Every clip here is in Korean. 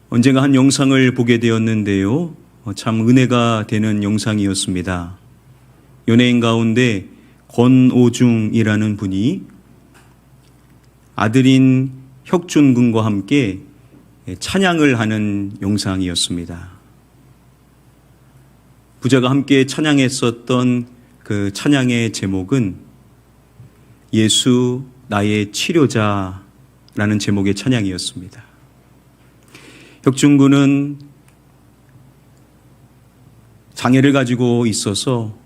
언젠가 한 영상을 보게 되었는데요. 참 은혜가 되는 영상이었습니다. 연예인 가운데 권오중이라는 분이 아들인 혁준 군과 함께 찬양을 하는 영상이었습니다. 부자가 함께 찬양했었던 그 찬양의 제목은 예수 나의 치료자라는 제목의 찬양이었습니다. 혁준 군은 장애를 가지고 있어서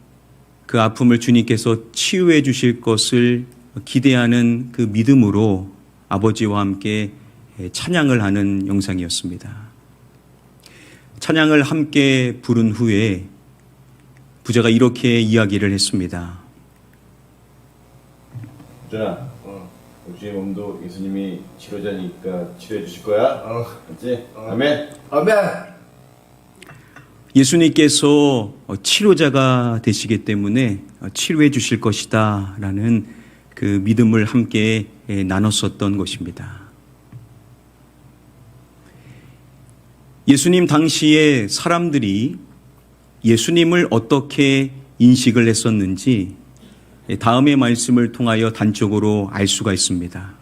그 아픔을 주님께서 치유해 주실 것을 기대하는 그 믿음으로 아버지와 함께 찬양을 하는 영상이었습니다. 찬양을 함께 부른 후에 부자가 이렇게 이야기를 했습니다. 준아, 우주의 몸도 예수님이 치료자니까 치료해 주실 거야? 맞지? 아멘? 아멘. 예수님께서 치료자가 되시기 때문에 치료해 주실 것이다 라는 그 믿음을 함께 나눴었던 것입니다. 예수님 당시에 사람들이 예수님을 어떻게 인식을 했었는지 다음의 말씀을 통하여 단적으로 알 수가 있습니다.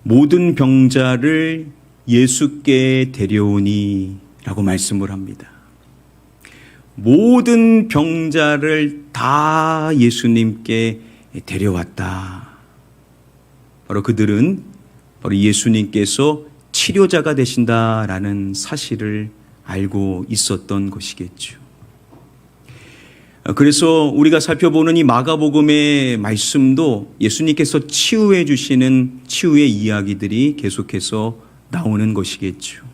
모든 병자를 예수께 데려오니 라고 말씀을 합니다. 모든 병자를 다 예수님께 데려왔다. 바로 그들은 바로 예수님께서 치료자가 되신다라는 사실을 알고 있었던 것이겠죠. 그래서 우리가 살펴보는 이 마가복음의 말씀도 예수님께서 치유해 주시는 치유의 이야기들이 계속해서 나오는 것이겠죠.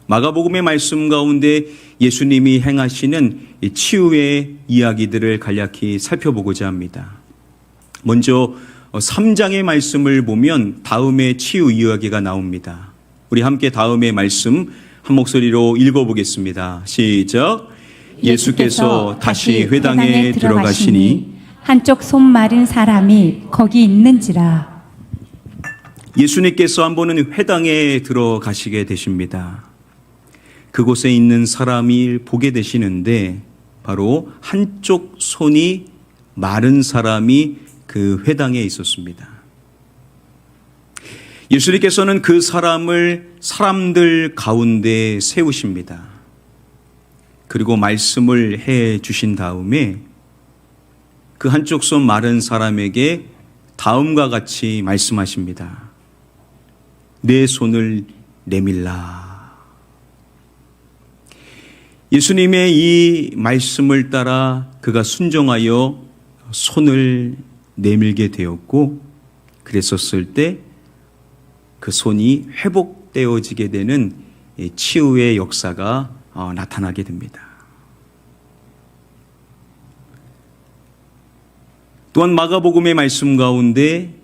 마가복음의 말씀 가운데 예수님이 행하시는 치유의 이야기들을 간략히 살펴보고자 합니다. 먼저 3장의 말씀을 보면 다음의 치유 이야기가 나옵니다. 우리 함께 다음의 말씀 한 목소리로 읽어보겠습니다. 시작. 예수께서 다시 회당에 들어가시니 한쪽 손 마른 사람이 거기 있는지라. 예수님께서 한 번은 회당에 들어가시게 되십니다. 그곳에 있는 사람이 보게 되시는데 바로 한쪽 손이 마른 사람이 그 회당에 있었습니다. 예수님께서는 그 사람을 사람들 가운데 세우십니다. 그리고 말씀을 해 주신 다음에 그 한쪽 손 마른 사람에게 다음과 같이 말씀하십니다. 내 손을 내밀라. 예수님의 이 말씀을 따라 그가 순종하여 손을 내밀게 되었고, 그랬었을 때 그 손이 회복되어지게 되는 치유의 역사가 나타나게 됩니다. 또한 마가복음의 말씀 가운데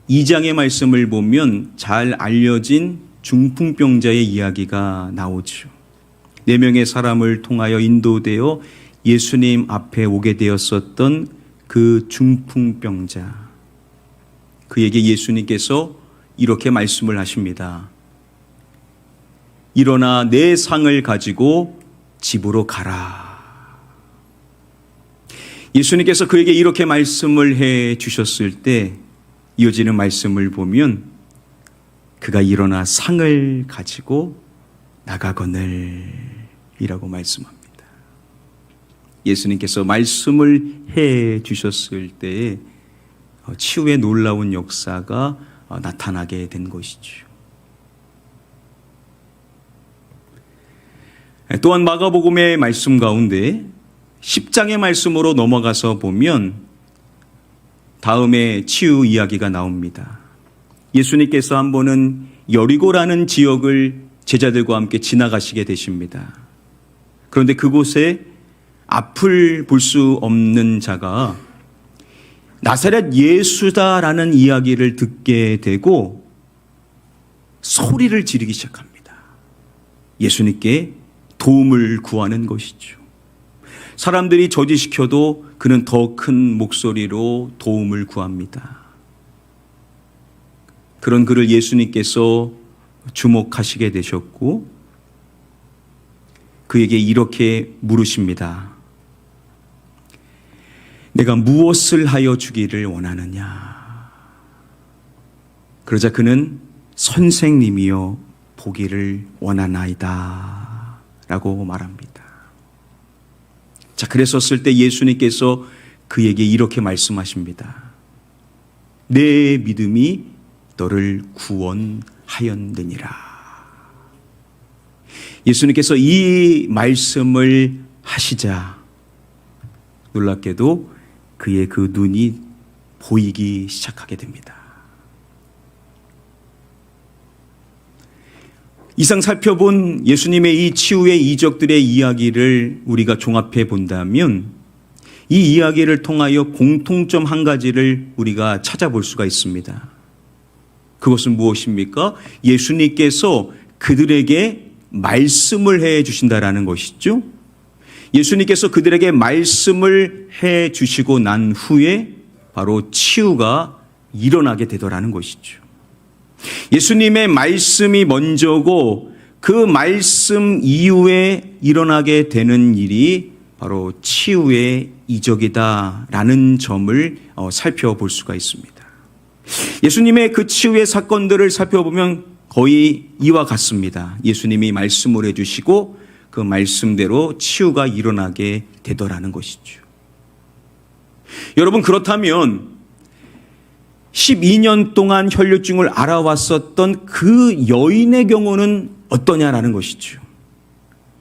2장의 말씀을 보면 잘 알려진 중풍병자의 이야기가 나오죠. 4명의 사람을 통하여 인도되어 예수님 앞에 오게 되었었던 그 중풍병자. 그에게 예수님께서 이렇게 말씀을 하십니다. 일어나 내 상을 가지고 집으로 가라. 예수님께서 그에게 이렇게 말씀을 해 주셨을 때 이어지는 말씀을 보면 그가 일어나 상을 가지고 나가거늘 이라고 말씀합니다. 예수님께서 말씀을 해 주셨을 때에 치유의 놀라운 역사가 나타나게 된 것이죠. 또한 마가복음의 말씀 가운데 10장의 말씀으로 넘어가서 보면 다음에 치유 이야기가 나옵니다. 예수님께서 한 번은 여리고라는 지역을 제자들과 함께 지나가시게 되십니다. 그런데 그곳에 앞을 볼 수 없는 자가 나사렛 예수다라는 이야기를 듣게 되고 소리를 지르기 시작합니다. 예수님께 도움을 구하는 것이죠. 사람들이 저지시켜도 그는 더 큰 목소리로 도움을 구합니다. 그런 그를 예수님께서 주목하시게 되셨고 그에게 이렇게 물으십니다. 내가 무엇을 하여 주기를 원하느냐? 그러자 그는 선생님이여 보기를 원하나이다 라고 말합니다. 자, 그랬었을 때 예수님께서 그에게 이렇게 말씀하십니다. 내 믿음이 너를 구원하였느니라. 예수님께서 이 말씀을 하시자 놀랍게도 그의 그 눈이 보이기 시작하게 됩니다. 이상 살펴본 예수님의 이 치유의 이적들의 이야기를 우리가 종합해 본다면 이 이야기를 통하여 공통점 한 가지를 우리가 찾아볼 수가 있습니다. 그것은 무엇입니까? 예수님께서 그들에게 말씀을 해 주신다라는 것이죠. 예수님께서 그들에게 말씀을 해 주시고 난 후에 바로 치유가 일어나게 되더라는 것이죠. 예수님의 말씀이 먼저고 그 말씀 이후에 일어나게 되는 일이 바로 치유의 이적이다라는 점을 살펴볼 수가 있습니다. 예수님의 그 치유의 사건들을 살펴보면 거의 이와 같습니다. 예수님이 말씀을 해주시고 그 말씀대로 치유가 일어나게 되더라는 것이죠. 여러분, 그렇다면 12년 동안 혈류증을 알아왔었던 그 여인의 경우는 어떠냐라는 것이죠.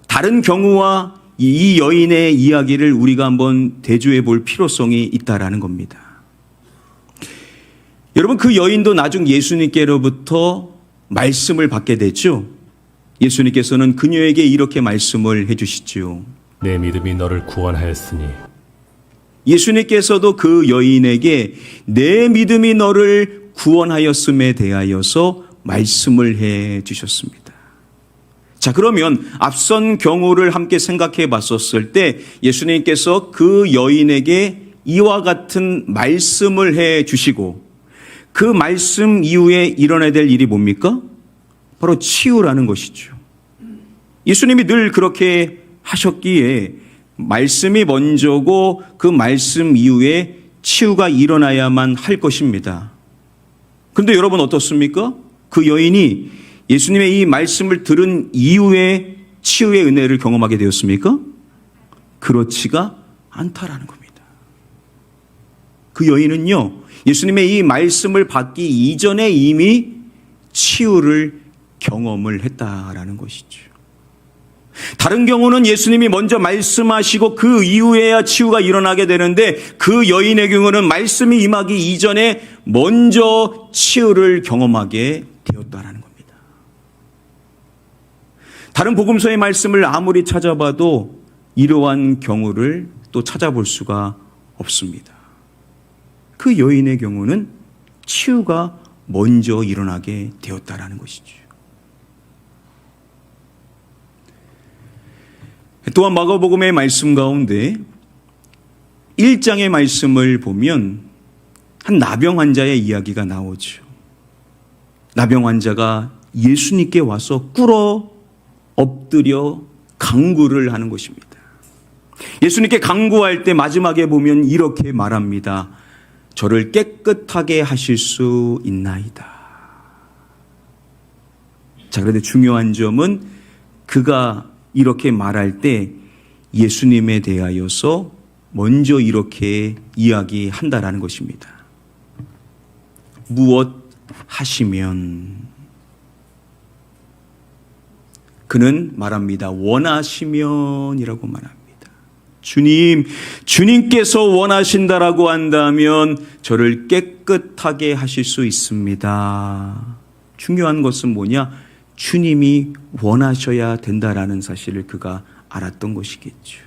다른 경우와 이 여인의 이야기를 우리가 한번 대조해 볼 필요성이 있다라는 겁니다. 여러분, 그 여인도 나중 예수님께로부터 말씀을 받게 됐죠. 예수님께서는 그녀에게 이렇게 말씀을 해주시죠. 내 믿음이 너를 구원하였으니 예수님께서도 그 여인에게 내 믿음이 너를 구원하였음에 대하여서 말씀을 해 주셨습니다. 자, 그러면 앞선 경우를 함께 생각해 봤었을 때 예수님께서 그 여인에게 이와 같은 말씀을 해 주시고 그 말씀 이후에 일어나야 될 일이 뭡니까? 바로 치유라는 것이죠. 예수님이 늘 그렇게 하셨기에 말씀이 먼저고 그 말씀 이후에 치유가 일어나야만 할 것입니다. 그런데 여러분 어떻습니까? 그 여인이 예수님의 이 말씀을 들은 이후에 치유의 은혜를 경험하게 되었습니까? 그렇지가 않다라는 겁니다. 그 여인은요, 예수님의 이 말씀을 받기 이전에 이미 치유를 경험을 했다라는 것이죠. 다른 경우는 예수님이 먼저 말씀하시고 그 이후에야 치유가 일어나게 되는데 그 여인의 경우는 말씀이 임하기 이전에 먼저 치유를 경험하게 되었다라는 겁니다. 다른 복음서의 말씀을 아무리 찾아봐도 이러한 경우를 또 찾아볼 수가 없습니다. 그 여인의 경우는 치유가 먼저 일어나게 되었다라는 것이죠. 또한 마가복음의 말씀 가운데 1장의 말씀을 보면 한 나병 환자의 이야기가 나오죠. 나병 환자가 예수님께 와서 꿇어 엎드려 간구를 하는 것입니다. 예수님께 간구할 때 마지막에 보면 이렇게 말합니다. 저를 깨끗하게 하실 수 있나이다. 자, 그런데 중요한 점은 그가 이렇게 말할 때 예수님에 대하여서 먼저 이렇게 이야기한다라는 것입니다. 무엇 하시면 그는 말합니다. 원하시면이라고 말합니다. 주님께서 원하신다라고 한다면 저를 깨끗하게 하실 수 있습니다. 중요한 것은 뭐냐? 주님이 원하셔야 된다라는 사실을 그가 알았던 것이겠죠.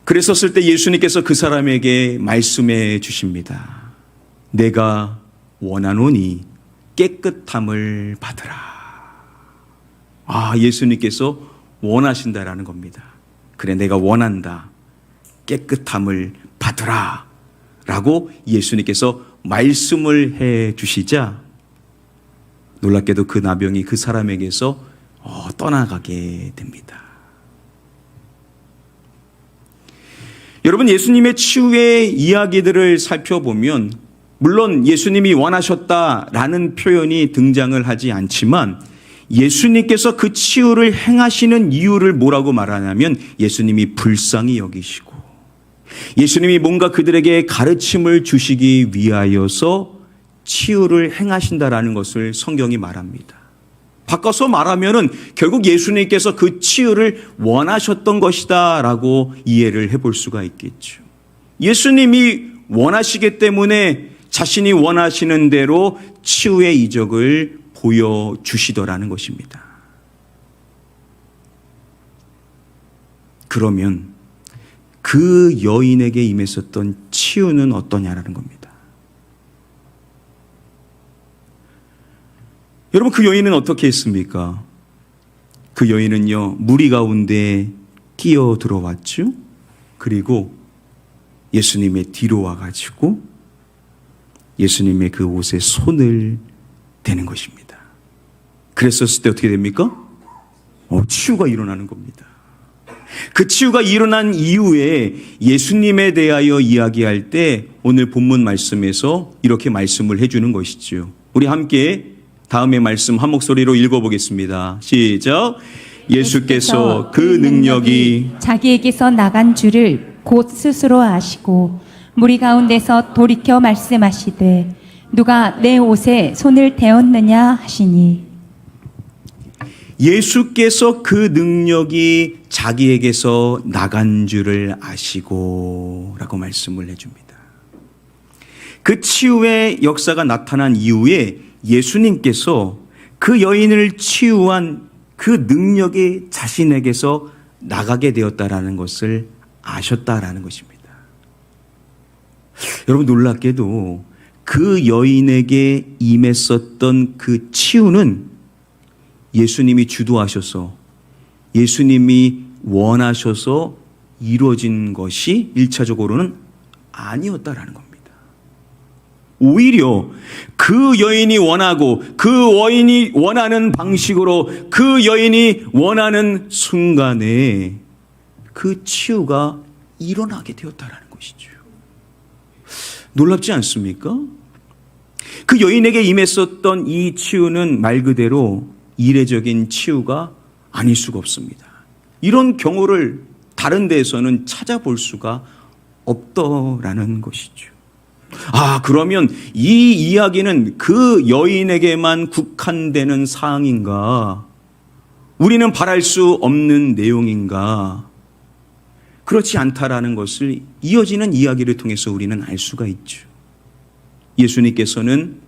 그랬었을 때 예수님께서 그 사람에게 말씀해 주십니다. 내가 원하노니 깨끗함을 받으라. 예수님께서 원하신다라는 겁니다. 그래, 내가 원한다. 깨끗함을 받으라. 라고 예수님께서 말씀을 해 주시자 놀랍게도 그 나병이 그 사람에게서 떠나가게 됩니다. 여러분, 예수님의 치유의 이야기들을 살펴보면 물론 예수님이 원하셨다라는 표현이 등장을 하지 않지만 예수님께서 그 치유를 행하시는 이유를 뭐라고 말하냐면 예수님이 불쌍히 여기시고 예수님이 뭔가 그들에게 가르침을 주시기 위하여서 치유를 행하신다라는 것을 성경이 말합니다. 바꿔서 말하면은 결국 예수님께서 그 치유를 원하셨던 것이다라고 이해를 해볼 수가 있겠죠. 예수님이 원하시기 때문에 자신이 원하시는 대로 치유의 이적을 보여주시더라는 것입니다. 그러면 그 여인에게 임했었던 치유는 어떠냐라는 겁니다. 여러분, 그 여인은 어떻게 했습니까? 그 여인은요, 무리 가운데 끼어 들어왔죠. 그리고 예수님의 뒤로 와가지고 예수님의 그 옷에 손을 대는 것입니다. 그랬었을 때 어떻게 됩니까? 치유가 일어나는 겁니다. 그 치유가 일어난 이후에 예수님에 대하여 이야기할 때 오늘 본문 말씀에서 이렇게 말씀을 해주는 것이죠. 우리 함께 다음의 말씀 한 목소리로 읽어보겠습니다. 시작. 예수께서 그 능력이 자기에게서 나간 줄을 곧 스스로 아시고 무리 가운데서 돌이켜 말씀하시되 누가 내 옷에 손을 대었느냐 하시니 예수께서 그 능력이 자기에게서 나간 줄을 아시고 라고 말씀을 해줍니다. 그 치유의 역사가 나타난 이후에 예수님께서 그 여인을 치유한 그 능력이 자신에게서 나가게 되었다라는 것을 아셨다라는 것입니다. 여러분, 놀랍게도 그 여인에게 임했었던 그 치유는 예수님이 주도하셔서 예수님이 원하셔서 이루어진 것이 1차적으로는 아니었다라는 겁니다. 오히려 그 여인이 원하고 그 여인이 원하는 방식으로 그 여인이 원하는 순간에 그 치유가 일어나게 되었다라는 것이죠. 놀랍지 않습니까? 그 여인에게 임했었던 이 치유는 말 그대로 이례적인 치유가 아닐 수가 없습니다. 이런 경우를 다른 데에서는 찾아볼 수가 없더라는 것이죠. 그러면 이 이야기는 그 여인에게만 국한되는 사항인가? 우리는 바랄 수 없는 내용인가? 그렇지 않다라는 것을 이어지는 이야기를 통해서 우리는 알 수가 있죠. 예수님께서는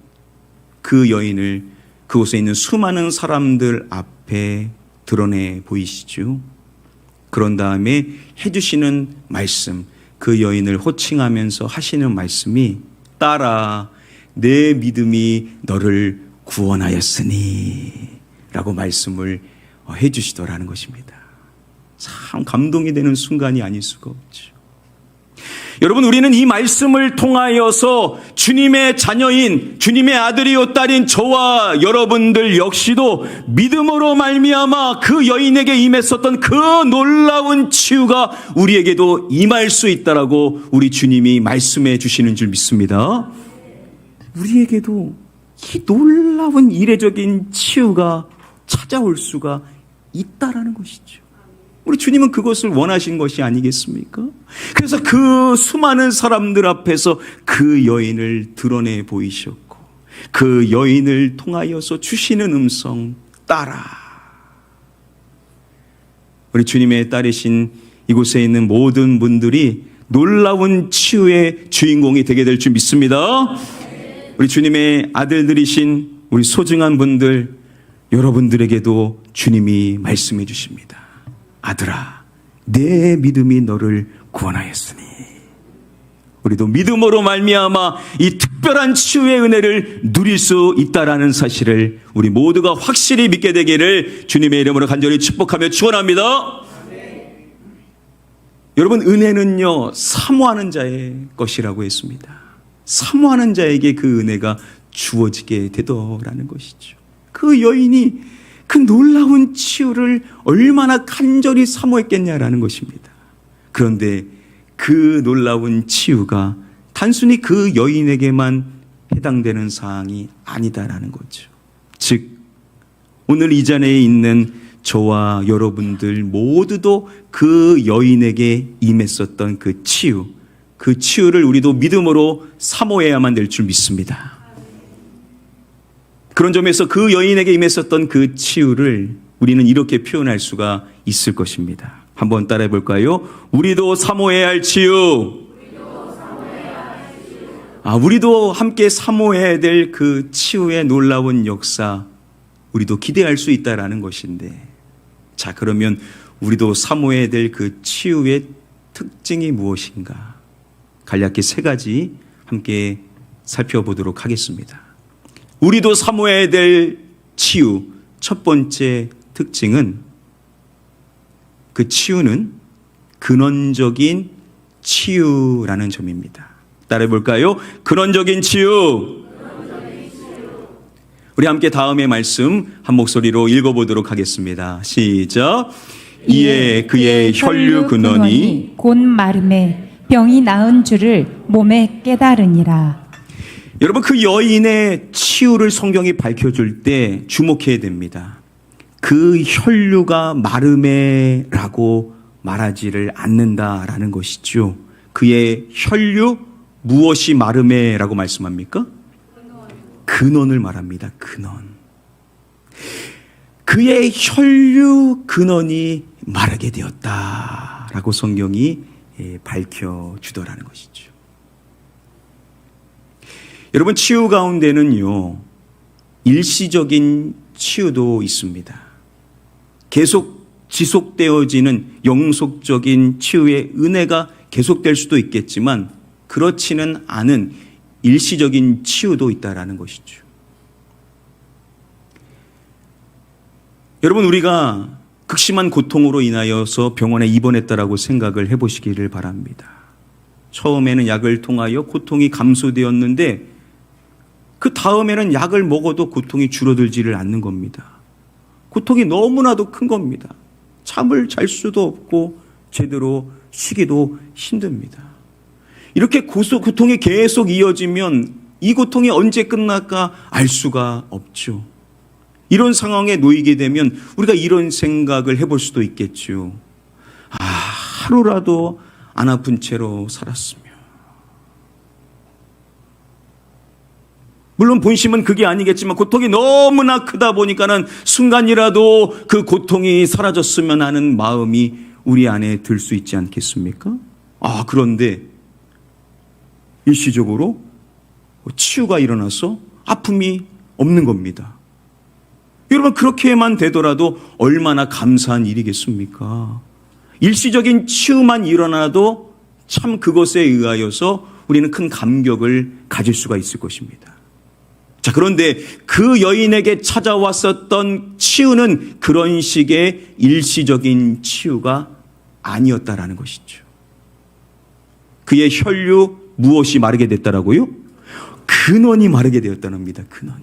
그 여인을 그곳에 있는 수많은 사람들 앞에 드러내 보이시죠. 그런 다음에 해주시는 말씀, 그 여인을 호칭하면서 하시는 말씀이 딸아, 내 믿음이 너를 구원하였으니 라고 말씀을 해주시더라는 것입니다. 참 감동이 되는 순간이 아닐 수가 없죠. 여러분, 우리는 이 말씀을 통하여서 주님의 자녀인 주님의 아들이요 딸인 저와 여러분들 역시도 믿음으로 말미암아 그 여인에게 임했었던 그 놀라운 치유가 우리에게도 임할 수 있다라고 우리 주님이 말씀해 주시는 줄 믿습니다. 우리에게도 이 놀라운 이례적인 치유가 찾아올 수가 있다라는 것이죠. 우리 주님은 그것을 원하신 것이 아니겠습니까? 그래서 그 수많은 사람들 앞에서 그 여인을 드러내 보이셨고 그 여인을 통하여서 주시는 음성 따라. 우리 주님의 딸이신 이곳에 있는 모든 분들이 놀라운 치유의 주인공이 되게 될 줄 믿습니다. 우리 주님의 아들들이신 우리 소중한 분들, 여러분들에게도 주님이 말씀해 주십니다. 아들아, 내 믿음이 너를 구원하였으니. 우리도 믿음으로 말미암아 이 특별한 치유의 은혜를 누릴 수 있다라는 사실을 우리 모두가 확실히 믿게 되기를 주님의 이름으로 간절히 축복하며 축원합니다. 여러분, 은혜는요 사모하는 자의 것이라고 했습니다. 사모하는 자에게 그 은혜가 주어지게 되더라는 것이죠. 그 여인이 그 놀라운 치유를 얼마나 간절히 사모했겠냐라는 것입니다. 그런데 그 놀라운 치유가 단순히 그 여인에게만 해당되는 사항이 아니다라는 거죠. 즉 오늘 이 자리에 있는 저와 여러분들 모두도 그 여인에게 임했었던 그 치유를 우리도 믿음으로 사모해야만 될 줄 믿습니다. 그런 점에서 그 여인에게 임했었던 그 치유를 우리는 이렇게 표현할 수가 있을 것입니다. 한번 따라해 볼까요? 우리도 사모해야 할 치유. 우리도 함께 사모해야 될 그 치유의 놀라운 역사, 우리도 기대할 수 있다라는 것인데, 자, 그러면 우리도 사모해야 될 그 치유의 특징이 무엇인가? 간략히 3가지 함께 살펴보도록 하겠습니다. 우리도 사모해야 될 치유, 첫 번째 특징은 그 치유는 근원적인 치유라는 점입니다. 따라해 볼까요? 근원적인 치유. 우리 함께 다음의 말씀 한 목소리로 읽어보도록 하겠습니다. 시작. 이에 그의 혈류 근원이 곧 마름에 병이 나은 줄을 몸에 깨달으니라. 여러분, 그 여인의 치유를 성경이 밝혀줄 때 주목해야 됩니다. 그 혈류가 마름에라고 말하지를 않는다라는 것이죠. 그의 혈류, 무엇이 마름에라고 말씀합니까? 근원을 말합니다. 근원. 그의 혈류 근원이 마르게 되었다라고 성경이 밝혀주더라는 것이죠. 여러분, 치유 가운데는요, 일시적인 치유도 있습니다. 계속 지속되어지는 영속적인 치유의 은혜가 계속될 수도 있겠지만 그렇지는 않은 일시적인 치유도 있다라는 것이죠. 여러분, 우리가 극심한 고통으로 인하여서 병원에 입원했다라고 생각을 해보시기를 바랍니다. 처음에는 약을 통하여 고통이 감소되었는데 그 다음에는 약을 먹어도 고통이 줄어들지를 않는 겁니다. 고통이 너무나도 큰 겁니다. 잠을 잘 수도 없고 제대로 쉬기도 힘듭니다. 이렇게 고통이 계속 이어지면 이 고통이 언제 끝날까 알 수가 없죠. 이런 상황에 놓이게 되면 우리가 이런 생각을 해볼 수도 있겠죠. 하루라도 안 아픈 채로 살았으면. 물론 본심은 그게 아니겠지만 고통이 너무나 크다 보니까는 순간이라도 그 고통이 사라졌으면 하는 마음이 우리 안에 들 수 있지 않겠습니까? 그런데 일시적으로 치유가 일어나서 아픔이 없는 겁니다. 여러분, 그렇게만 되더라도 얼마나 감사한 일이겠습니까? 일시적인 치유만 일어나도 참 그것에 의하여서 우리는 큰 감격을 가질 수가 있을 것입니다. 자, 그런데 그 여인에게 찾아왔었던 치유는 그런 식의 일시적인 치유가 아니었다라는 것이죠. 그의 혈류 무엇이 마르게 됐다라고요? 근원이 마르게 되었다는 겁니다. 근원이.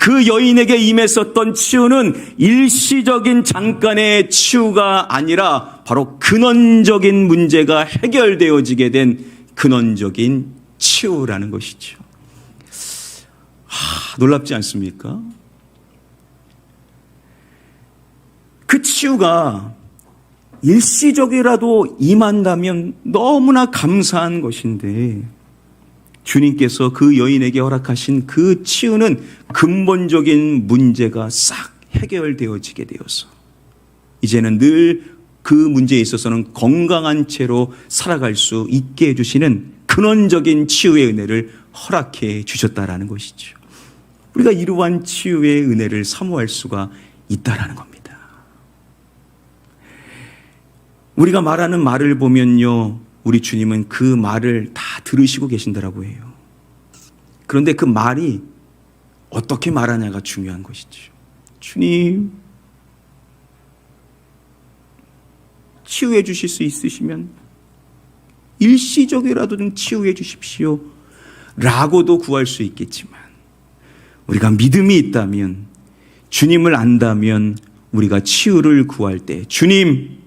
그 여인에게 임했었던 치유는 일시적인 잠깐의 치유가 아니라 바로 근원적인 문제가 해결되어지게 된 근원적인 치유라는 것이죠. 놀랍지 않습니까? 그 치유가 일시적이라도 임한다면 너무나 감사한 것인데 주님께서 그 여인에게 허락하신 그 치유는 근본적인 문제가 싹 해결되어지게 되어서 이제는 늘 그 문제에 있어서는 건강한 채로 살아갈 수 있게 해주시는 근원적인 치유의 은혜를 허락해 주셨다라는 것이죠. 우리가 이러한 치유의 은혜를 사모할 수가 있다라는 겁니다. 우리가 말하는 말을 보면요, 우리 주님은 그 말을 다 들으시고 계신다라고 해요. 그런데 그 말이 어떻게 말하냐가 중요한 것이죠. 주님, 치유해 주실 수 있으시면 일시적이라도 좀 치유해 주십시오 라고도 구할 수 있겠지만 우리가 믿음이 있다면 주님을 안다면 우리가 치유를 구할 때 주님,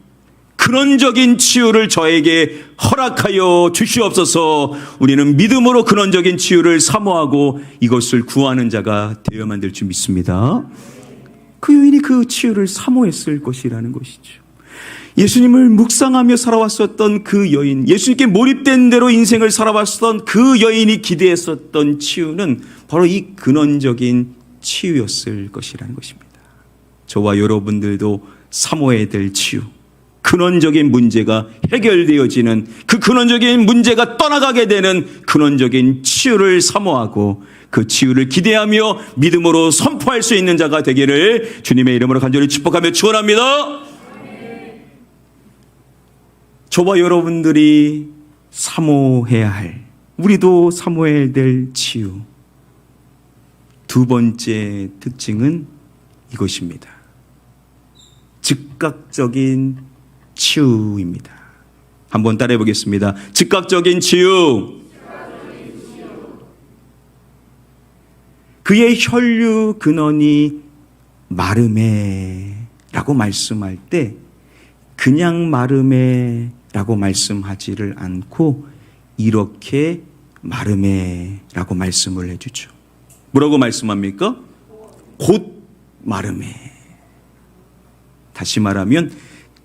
근원적인 치유를 저에게 허락하여 주시옵소서. 우리는 믿음으로 근원적인 치유를 사모하고 이것을 구하는 자가 되어야만 될 줄 믿습니다. 그 여인이 그 치유를 사모했을 것이라는 것이죠. 예수님을 묵상하며 살아왔었던 그 여인, 예수님께 몰입된 대로 인생을 살아왔었던 그 여인이 기대했었던 치유는 바로 이 근원적인 치유였을 것이라는 것입니다. 저와 여러분들도 사모해야 될 치유, 근원적인 문제가 해결되어지는, 그 근원적인 문제가 떠나가게 되는 근원적인 치유를 사모하고 그 치유를 기대하며 믿음으로 선포할 수 있는 자가 되기를 주님의 이름으로 간절히 축복하며 축원합니다. 저와 여러분들이 사모해야 할, 우리도 사모해야 될 치유, 두 번째 특징은 이것입니다. 즉각적인 치유입니다. 한번 따라해 보겠습니다. 즉각적인 치유. 그의 혈류 근원이 마르메 라고 말씀할 때 그냥 마르메 라고 말씀하지를 않고 이렇게 마르메 라고 말씀을 해주죠. 뭐라고 말씀합니까? 곧 마르메. 다시 말하면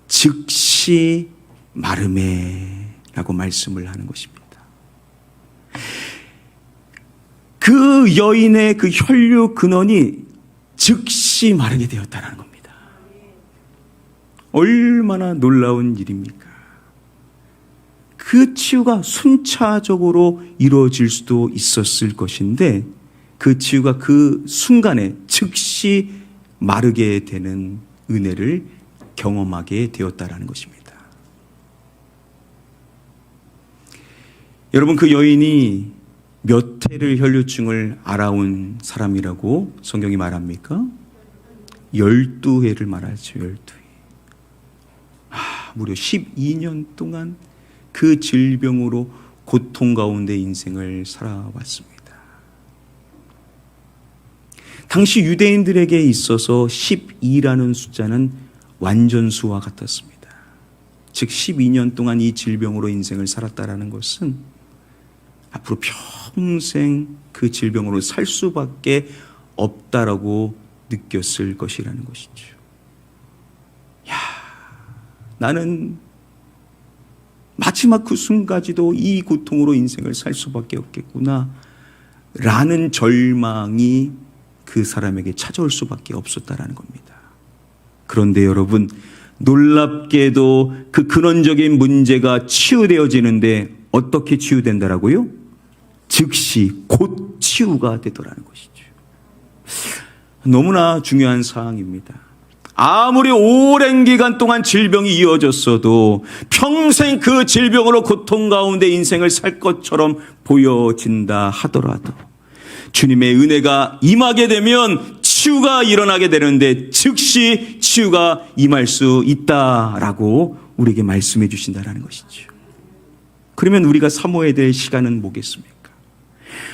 즉시 마르메 라고 말씀을 하는 것입니다. 그 여인의 그 혈류 근원이 즉시 마르게 되었다는 겁니다. 얼마나 놀라운 일입니까? 그 치유가 순차적으로 이루어질 수도 있었을 것인데 그 치유가 그 순간에 즉시 마르게 되는 은혜를 경험하게 되었다라는 것입니다. 여러분, 그 여인이 몇 회를 혈류증을 알아온 사람이라고 성경이 말합니까? 12회를 말하죠. 12회. 무려 12년 동안 그 질병으로 고통 가운데 인생을 살아왔습니다. 당시 유대인들에게 있어서 12라는 숫자는 완전수와 같았습니다. 즉 12년 동안 이 질병으로 인생을 살았다라는 것은 앞으로 평생 그 질병으로 살 수밖에 없다라고 느꼈을 것이라는 것이죠. 야, 나는 마지막 그 순간까지도 이 고통으로 인생을 살 수밖에 없겠구나 라는 절망이 그 사람에게 찾아올 수밖에 없었다라는 겁니다. 그런데 여러분, 놀랍게도 그 근원적인 문제가 치유되어지는데 어떻게 치유된다라고요? 즉시 곧 치유가 되더라는 것이죠. 너무나 중요한 사항입니다. 아무리 오랜 기간 동안 질병이 이어졌어도 평생 그 질병으로 고통 가운데 인생을 살 것처럼 보여진다 하더라도 주님의 은혜가 임하게 되면 치유가 일어나게 되는데 즉시 치유가 임할 수 있다라고 우리에게 말씀해 주신다는 것이죠. 그러면 우리가 사모해야 될 시간은 뭐겠습니까?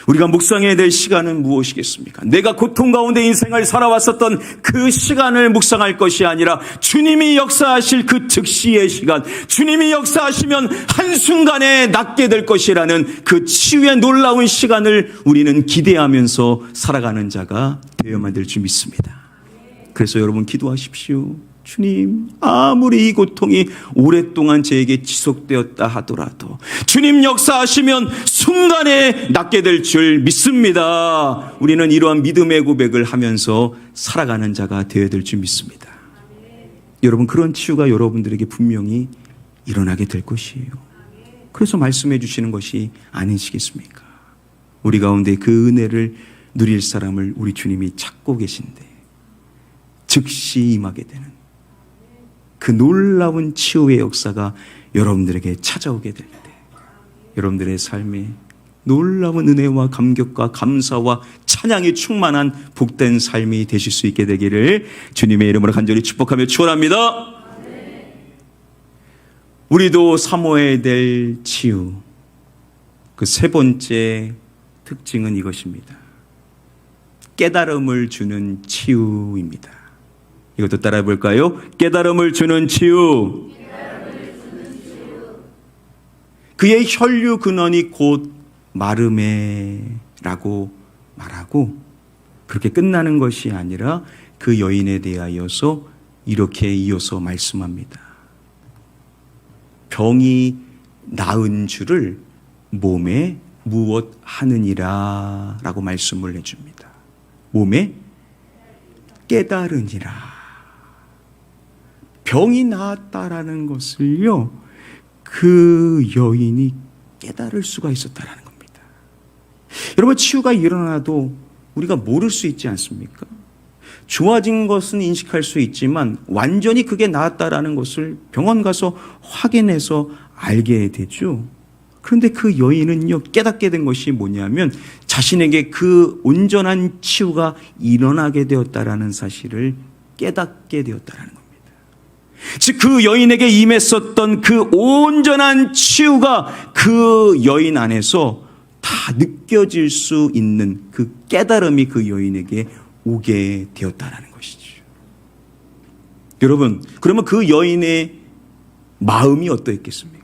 우리가 묵상해야 될 시간은 무엇이겠습니까? 내가 고통 가운데 인생을 살아왔었던 그 시간을 묵상할 것이 아니라 주님이 역사하실 그 즉시의 시간, 주님이 역사하시면 한순간에 낫게 될 것이라는 그 치유의 놀라운 시간을 우리는 기대하면서 살아가는 자가 되어야만 될 줄 믿습니다. 그래서 여러분 기도하십시오. 주님, 아무리 이 고통이 오랫동안 저에게 지속되었다 하더라도 주님 역사하시면 순간에 낫게 될 줄 믿습니다. 우리는 이러한 믿음의 고백을 하면서 살아가는 자가 되어야 될 줄 믿습니다. 여러분, 그런 치유가 여러분들에게 분명히 일어나게 될 것이에요. 그래서 말씀해 주시는 것이 아니시겠습니까? 우리 가운데 그 은혜를 누릴 사람을 우리 주님이 찾고 계신데 즉시 임하게 되는 그 놀라운 치유의 역사가 여러분들에게 찾아오게 될 때 여러분들의 삶에 놀라운 은혜와 감격과 감사와 찬양이 충만한 복된 삶이 되실 수 있게 되기를 주님의 이름으로 간절히 축복하며 축원합니다. 우리도 사모해야 될 치유, 그 세 번째 특징은 이것입니다. 깨달음을 주는 치유입니다. 이것도 따라해 볼까요? 깨달음을 주는 치유. 그의 혈류 근원이 곧 마르메라고 말하고, 그렇게 끝나는 것이 아니라 그 여인에 대하여서 이렇게 이어서 말씀합니다. 병이 나은 줄을 몸에 무엇 하느니라 라고 말씀을 해줍니다. 몸에 깨달으니라. 병이 나았다라는 것을요, 그 여인이 깨달을 수가 있었다라는 겁니다. 여러분, 치유가 일어나도 우리가 모를 수 있지 않습니까? 좋아진 것은 인식할 수 있지만 완전히 그게 나았다라는 것을 병원 가서 확인해서 알게 되죠. 그런데 그 여인은요, 깨닫게 된 것이 뭐냐면 자신에게 그 온전한 치유가 일어나게 되었다라는 사실을 깨닫게 되었다라는 겁니다. 즉 그 여인에게 임했었던 그 온전한 치유가 그 여인 안에서 다 느껴질 수 있는 그 깨달음이 그 여인에게 오게 되었다라는 것이죠. 여러분, 그러면 그 여인의 마음이 어떠했겠습니까?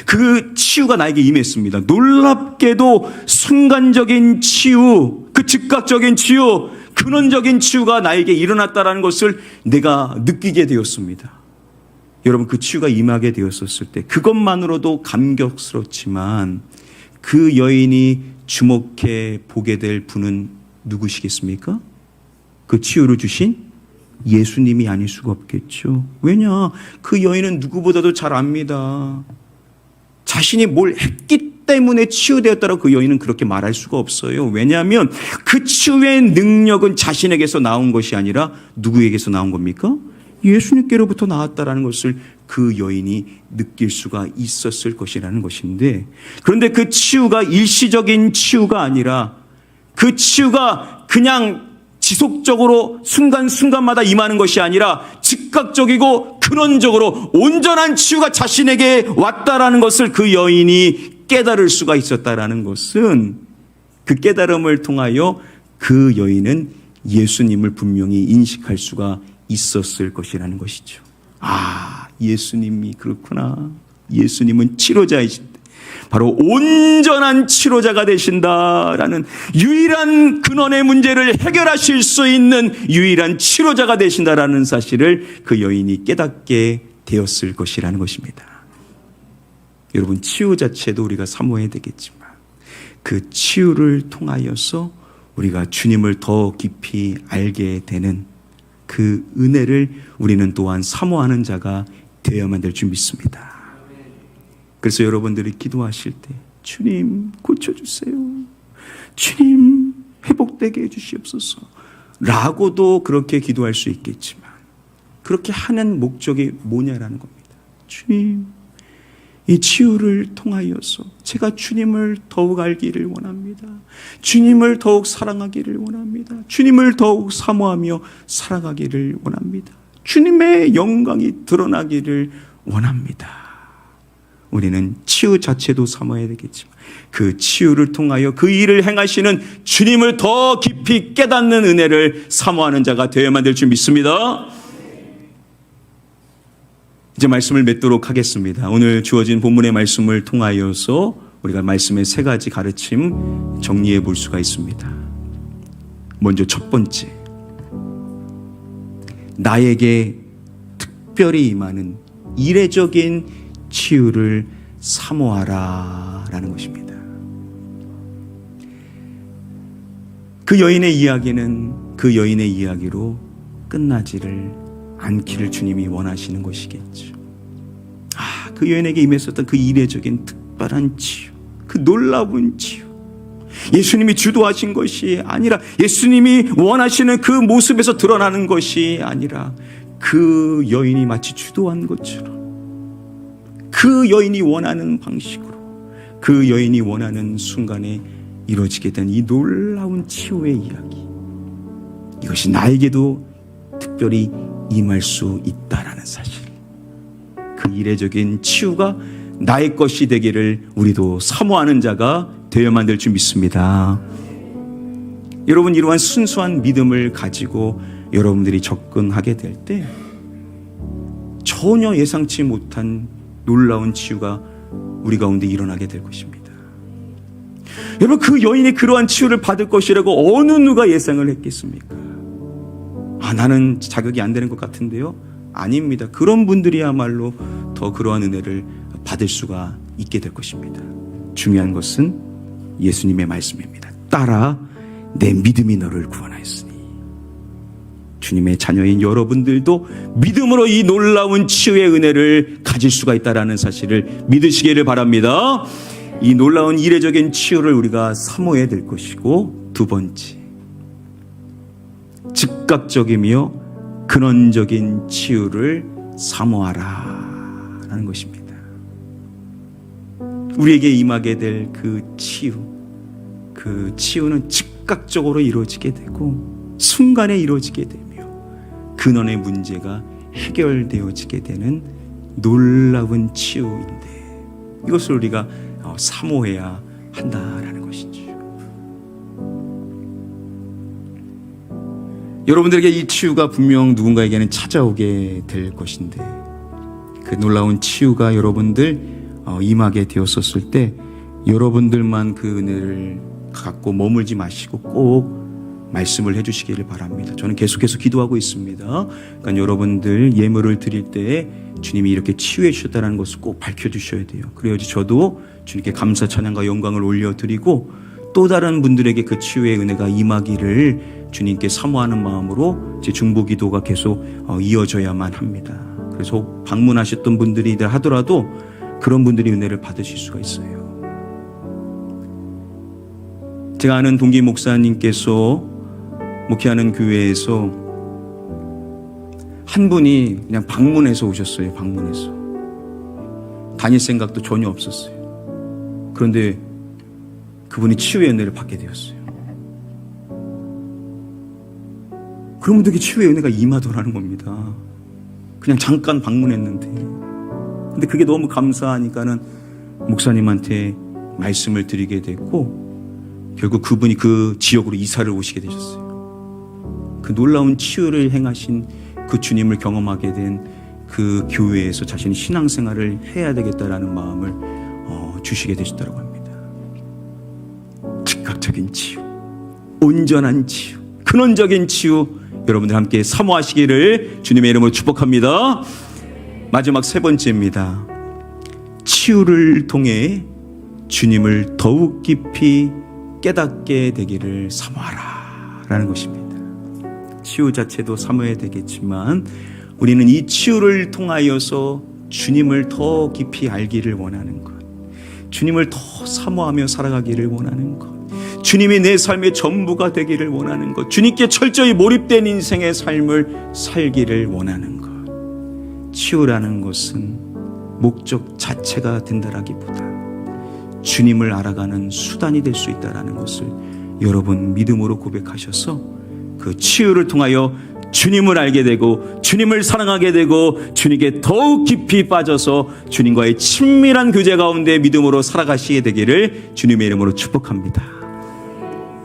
그 치유가 나에게 임했습니다. 놀랍게도 순간적인 치유, 그 즉각적인 치유, 근원적인 치유가 나에게 일어났다라는 것을 내가 느끼게 되었습니다. 여러분, 그 치유가 임하게 되었었을 때 그것만으로도 감격스럽지만 그 여인이 주목해 보게 될 분은 누구시겠습니까? 그 치유를 주신 예수님이 아닐 수가 없겠죠. 왜냐? 그 여인은 누구보다도 잘 압니다. 자신이 뭘 했기 때문에 치유되었다고 그 여인은 그렇게 말할 수가 없어요. 왜냐하면 그 치유의 능력은 자신에게서 나온 것이 아니라 누구에게서 나온 겁니까? 예수님께로부터 나왔다라는 것을 그 여인이 느낄 수가 있었을 것이라는 것인데, 그런데 그 치유가 일시적인 치유가 아니라 그 치유가 그냥 지속적으로 순간순간마다 임하는 것이 아니라 즉각적이고 근원적으로 온전한 치유가 자신에게 왔다라는 것을 그 여인이 깨달을 수가 있었다라는 것은, 그 깨달음을 통하여 그 여인은 예수님을 분명히 인식할 수가 있었을 것이라는 것이죠. 아, 예수님이 그렇구나. 예수님은 치료자이신데 바로 온전한 치료자가 되신다라는 유일한 근원의 문제를 해결하실 수 있는 유일한 치료자가 되신다라는 사실을 그 여인이 깨닫게 되었을 것이라는 것입니다. 여러분, 치유 자체도 우리가 사모해야 되겠지만 그 치유를 통하여서 우리가 주님을 더 깊이 알게 되는 그 은혜를 우리는 또한 사모하는 자가 되어야만 될 줄 믿습니다. 그래서 여러분들이 기도하실 때 주님 고쳐주세요, 주님 회복되게 해주시옵소서 라고도 그렇게 기도할 수 있겠지만, 그렇게 하는 목적이 뭐냐라는 겁니다. 주님, 이 치유를 통하여서 제가 주님을 더욱 알기를 원합니다. 주님을 더욱 사랑하기를 원합니다. 주님을 더욱 사모하며 살아가기를 원합니다. 주님의 영광이 드러나기를 원합니다. 우리는 치유 자체도 사모해야 되겠지만 그 치유를 통하여 그 일을 행하시는 주님을 더 깊이 깨닫는 은혜를 사모하는 자가 되어야만 될 줄 믿습니다. 이제 말씀을 맺도록 하겠습니다. 오늘 주어진 본문의 말씀을 통하여서 우리가 말씀의 세 가지 가르침 정리해 볼 수가 있습니다. 먼저 첫 번째, 나에게 특별히 임하는 이례적인 치유를 사모하라 라는 것입니다. 그 여인의 이야기는 그 여인의 이야기로 끝나지를 않기를 주님이 원하시는 것이겠죠. 그 여인에게 임했었던 그 이례적인 특별한 치유, 그 놀라운 치유, 예수님이 주도하신 것이 아니라, 예수님이 원하시는 그 모습에서 드러나는 것이 아니라, 그 여인이 마치 주도한 것처럼 그 여인이 원하는 방식으로 그 여인이 원하는 순간에 이루어지게 된 이 놀라운 치유의 이야기, 이것이 나에게도 특별히 임할 수 있다라는 사실, 그 이례적인 치유가 나의 것이 되기를 우리도 사모하는 자가 되어야만 될 줄 믿습니다. 여러분, 이러한 순수한 믿음을 가지고 여러분들이 접근하게 될 때 전혀 예상치 못한 놀라운 치유가 우리 가운데 일어나게 될 것입니다. 여러분, 그 여인이 그러한 치유를 받을 것이라고 어느 누가 예상을 했겠습니까? 나는 자격이 안 되는 것 같은데요? 아닙니다. 그런 분들이야말로 더 그러한 은혜를 받을 수가 있게 될 것입니다. 중요한 것은 예수님의 말씀입니다. 따라 내 믿음이 너를 구원하였으니. 주님의 자녀인 여러분들도 믿음으로 이 놀라운 치유의 은혜를 가질 수가 있다는 사실을 믿으시기를 바랍니다. 이 놀라운 이례적인 치유를 우리가 사모해야 될 것이고, 두 번째, 즉각적이며 근원적인 치유를 사모하라 라는 것입니다. 우리에게 임하게 될 그 치유는 즉각적으로 이루어지게 되고 순간에 이루어지게 되며 근원의 문제가 해결되어지게 되는 놀라운 치유인데, 이것을 우리가 사모해야 한다라는 것이죠. 여러분들에게 이 치유가 분명 누군가에게는 찾아오게 될 것인데, 그 놀라운 치유가 여러분들 임하게 되었었을 때 여러분들만 그 은혜를 갖고 머물지 마시고 꼭 말씀을 해주시기를 바랍니다. 저는 계속해서 기도하고 있습니다. 그러니까 여러분들 예물을 드릴 때에 주님이 이렇게 치유해 주셨다는 것을 꼭 밝혀주셔야 돼요. 그래야지 저도 주님께 감사 찬양과 영광을 올려드리고 또 다른 분들에게 그 치유의 은혜가 임하기를 주님께 사모하는 마음으로 제 중보 기도가 계속 이어져야만 합니다. 그래서 방문하셨던 분들이라 하더라도 그런 분들이 은혜를 받으실 수가 있어요. 제가 아는 동기 목사님께서 목회하는 교회에서 한 분이 그냥 방문해서 오셨어요. 방문해서. 다닐 생각도 전혀 없었어요. 그런데 그분이 치유의 은혜를 받게 되었어요. 그런 분들에게 치유의 은혜가 임하더라는 겁니다. 그냥 잠깐 방문했는데. 근데 그게 너무 감사하니까는 목사님한테 말씀을 드리게 됐고, 결국 그분이 그 지역으로 이사를 오시게 되셨어요. 그 놀라운 치유를 행하신 그 주님을 경험하게 된 그 교회에서 자신이 신앙생활을 해야 되겠다라는 마음을 주시게 되셨다고 합니다. 즉각적인 치유, 온전한 치유, 근원적인 치유, 여러분들 함께 사모하시기를 주님의 이름으로 축복합니다. 마지막 세 번째입니다. 치유를 통해 주님을 더욱 깊이 깨닫게 되기를 사모하라 라는 것입니다. 치유 자체도 사모해야 되겠지만 우리는 이 치유를 통하여서 주님을 더 깊이 알기를 원하는 것, 주님을 더 사모하며 살아가기를 원하는 것, 주님이 내 삶의 전부가 되기를 원하는 것, 주님께 철저히 몰입된 인생의 삶을 살기를 원하는 것. 치유라는 것은 목적 자체가 된다라기보다 주님을 알아가는 수단이 될 수 있다는 것을 여러분 믿음으로 고백하셔서 그 치유를 통하여 주님을 알게 되고 주님을 사랑하게 되고 주님께 더욱 깊이 빠져서 주님과의 친밀한 교제 가운데 믿음으로 살아가시게 되기를 주님의 이름으로 축복합니다.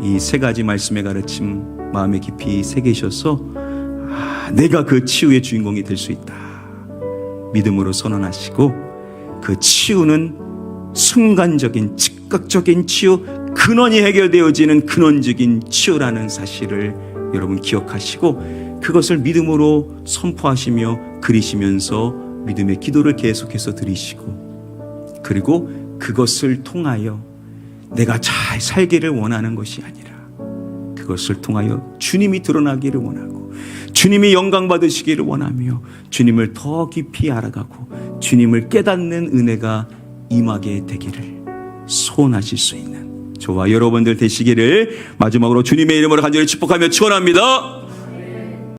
이 세 가지 말씀의 가르침 마음에 깊이 새기셔서 내가 그 치유의 주인공이 될 수 있다 믿음으로 선언하시고, 그 치유는 순간적인 즉각적인 치유, 근원이 해결되어지는 근원적인 치유라는 사실을 여러분 기억하시고 그것을 믿음으로 선포하시며 그리시면서 믿음의 기도를 계속해서 드리시고, 그리고 그것을 통하여 내가 잘 살기를 원하는 것이 아니라 그것을 통하여 주님이 드러나기를 원하고 주님이 영광 받으시기를 원하며 주님을 더 깊이 알아가고 주님을 깨닫는 은혜가 임하게 되기를 소원하실 수 있는 저와 여러분들 되시기를 마지막으로 주님의 이름으로 간절히 축복하며 축원합니다.